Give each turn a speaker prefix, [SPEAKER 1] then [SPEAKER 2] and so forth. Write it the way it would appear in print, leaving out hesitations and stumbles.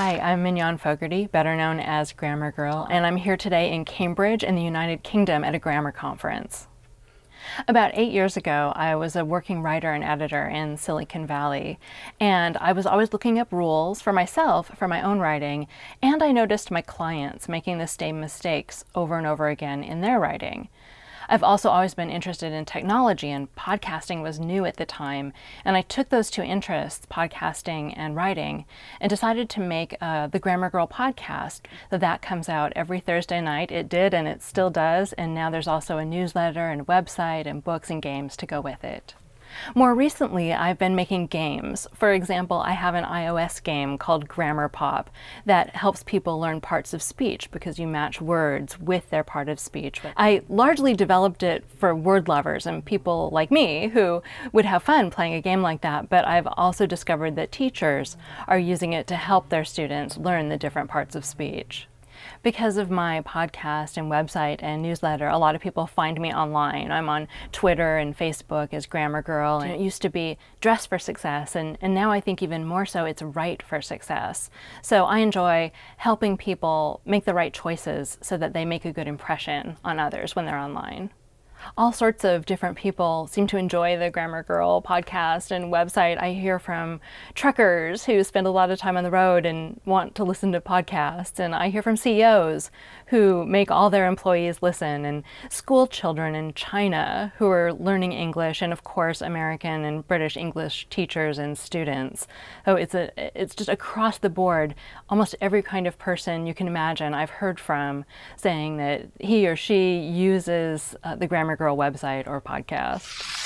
[SPEAKER 1] Hi, I'm Mignon Fogarty, better known as GrammarGirl, and I'm here today in Cambridge in the United Kingdom at a grammar conference. About 8 years ago, I was a working writer and editor in Silicon Valley, and I was always looking up rules for myself, for my own writing, and I noticed my clients making the same mistakes over and over again in their writing. I've also always been interested in technology, and podcasting was new at the time, and I took those two interests, podcasting and writing, and decided to make the GrammarGirl podcast. That comes out every Thursday night. It did, and it still does, and now there's also a newsletter and website and books and games to go with it. More recently, I've been making games. For example, I have an iOS game called Grammar Pop that helps people learn parts of speech because you match words with their part of speech. I largely developed it for word lovers and people like me who would have fun playing a game like that, but I've also discovered that teachers are using it to help their students learn the different parts of speech. Because of my podcast and website and newsletter, a lot of people find me online. I'm on Twitter and Facebook as GrammarGirl, and it used to be Dress for Success, and now I think even more so it's Write for Success. So I enjoy helping people make the right choices so that they make a good impression on others when they're online. All sorts of different people seem to enjoy the GrammarGirl podcast and website. I hear from truckers who spend a lot of time on the road and want to listen to podcasts, and I hear from CEOs who make all their employees listen, and school children in China who are learning English, and of course American and British English teachers and students. So it's just across the board. Almost every kind of person you can imagine I've heard from saying that he or she uses the GrammarGirl website or podcast.